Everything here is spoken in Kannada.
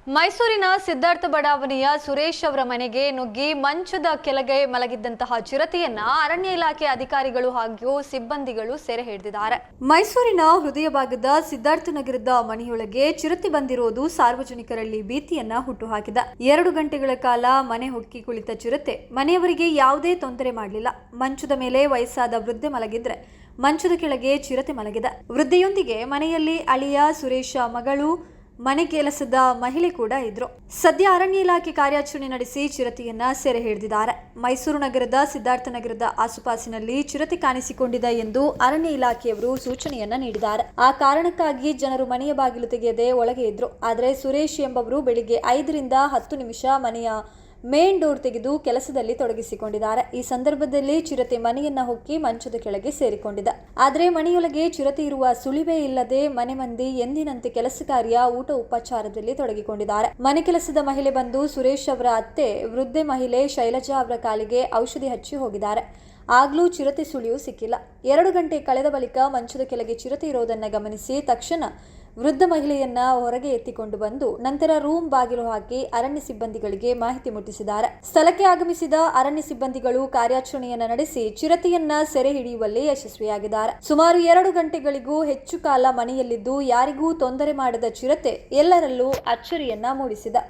ಮೈಸೂರಿನ ಸಿದ್ಧಾರ್ಥ ಬಡಾವಣೆಯ ಸುರೇಶ್ ಅವರ ಮನೆಗೆ ನುಗ್ಗಿ ಮಂಚದ ಕೆಳಗೆ ಮಲಗಿದ್ದಂತಹ ಚಿರತೆಯನ್ನ ಅರಣ್ಯ ಇಲಾಖೆ ಅಧಿಕಾರಿಗಳು ಹಾಗೂ ಸಿಬ್ಬಂದಿಗಳು ಸೆರೆ ಹಿಡಿದಿದ್ದಾರೆ. ಮೈಸೂರಿನ ಹೃದಯ ಭಾಗದ ಸಿದ್ಧಾರ್ಥ ನಗರದ ಮನೆಯೊಳಗೆ ಚಿರತೆ ಬಂದಿರುವುದು ಸಾರ್ವಜನಿಕರಲ್ಲಿ ಭೀತಿಯನ್ನ ಹುಟ್ಟುಹಾಕಿದೆ. 2 ಗಂಟೆಗಳ ಕಾಲ ಮನೆ ಹೊಕ್ಕಿ ಕುಳಿತ ಚಿರತೆ ಮನೆಯವರಿಗೆ ಯಾವುದೇ ತೊಂದರೆ ಮಾಡಲಿಲ್ಲ. ಮಂಚದ ಮೇಲೆ ವಯಸ್ಸಾದ ವೃದ್ಧೆ ಮಲಗಿದ್ರೆ ಮಂಚದ ಕೆಳಗೆ ಚಿರತೆ ಮಲಗಿದೆ. ವೃದ್ಧೆಯೊಂದಿಗೆ ಮನೆಯಲ್ಲಿ ಅಳಿಯ ಸುರೇಶ, ಮಗಳು, ಮನೆ ಕೆಲಸದ ಮಹಿಳೆ ಕೂಡ ಇದ್ರು. ಸದ್ಯ ಅರಣ್ಯ ಇಲಾಖೆ ಕಾರ್ಯಾಚರಣೆ ನಡೆಸಿ ಚಿರತೆಯನ್ನ ಸೆರೆ ಹಿಡಿದಿದ್ದಾರೆ. ಮೈಸೂರು ನಗರದ ಸಿದ್ಧಾರ್ಥ ನಗರದ ಆಸುಪಾಸಿನಲ್ಲಿ ಚಿರತೆ ಕಾಣಿಸಿಕೊಂಡಿದೆ ಎಂದು ಅರಣ್ಯ ಇಲಾಖೆಯವರು ಸೂಚನೆಯನ್ನ ನೀಡಿದ್ದಾರೆ. ಆ ಕಾರಣಕ್ಕಾಗಿ ಜನರು ಮನೆಯ ಬಾಗಿಲು ತೆಗೆಯದೆ ಒಳಗೆ ಇದ್ರು. ಆದರೆ ಸುರೇಶ್ ಎಂಬವರು ಬೆಳಿಗ್ಗೆ 5 ರಿಂದ 10 ನಿಮಿಷ ಮನೆಯ ಮೇನ್ ಡೋರ್ ತೆಗೆದು ಕೆಲಸದಲ್ಲಿ ತೊಡಗಿಸಿಕೊಂಡಿದ್ದಾರೆ. ಈ ಸಂದರ್ಭದಲ್ಲಿ ಚಿರತೆ ಮನೆಯನ್ನ ಹೊಕ್ಕಿ ಮಂಚದ ಕೆಳಗೆ ಸೇರಿಕೊಂಡಿದೆ. ಆದರೆ ಮನೆಯೊಳಗೆ ಚಿರತೆ ಇರುವ ಸುಳಿವೇ ಇಲ್ಲದೆ ಮನೆ ಮಂದಿ ಎಂದಿನಂತೆ ಕೆಲಸ ಕಾರ್ಯ, ಊಟ ಉಪಚಾರದಲ್ಲಿ ತೊಡಗಿಕೊಂಡಿದ್ದಾರೆ. ಮನೆ ಕೆಲಸದ ಮಹಿಳೆ ಬಂದು ಸುರೇಶ್ ಅವರ ಅತ್ತೆ ವೃದ್ಧೆ ಮಹಿಳೆ ಶೈಲಜಾ ಅವರ ಕಾಲಿಗೆ ಔಷಧಿ ಹಚ್ಚಿ ಹೋಗಿದ್ದಾರೆ. ಆಗ್ಲೂ ಚಿರತೆ ಸುಳಿವು ಸಿಕ್ಕಿಲ್ಲ. 2 ಗಂಟೆ ಕಳೆದ ಬಳಿಕ ಮಂಚದ ಕೆಳಗೆ ಚಿರತೆ ಇರೋದನ್ನ ಗಮನಿಸಿ ತಕ್ಷಣ ವೃದ್ಧ ಮಹಿಳೆಯನ್ನ ಹೊರಗೆ ಎತ್ತಿಕೊಂಡು ಬಂದು ನಂತರ ರೂಮ್ ಬಾಗಿಲು ಹಾಕಿ ಅರಣ್ಯ ಸಿಬ್ಬಂದಿಗಳಿಗೆ ಮಾಹಿತಿ ಮುಟ್ಟಿಸಿದ್ದಾರೆ. ಸ್ಥಳಕ್ಕೆ ಆಗಮಿಸಿದ ಅರಣ್ಯ ಸಿಬ್ಬಂದಿಗಳು ಕಾರ್ಯಾಚರಣೆಯನ್ನ ನಡೆಸಿ ಚಿರತೆಯನ್ನ ಸೆರೆ ಹಿಡಿಯುವಲ್ಲಿ ಯಶಸ್ವಿಯಾಗಿದ್ದಾರೆ. ಸುಮಾರು 2 ಗಂಟೆಗಳಿಗೂ ಹೆಚ್ಚು ಕಾಲ ಮನೆಯಲ್ಲಿದ್ದು ಯಾರಿಗೂ ತೊಂದರೆ ಮಾಡದ ಚಿರತೆ ಎಲ್ಲರಲ್ಲೂ ಅಚ್ಚರಿಯನ್ನ ಮೂಡಿಸಿದೆ.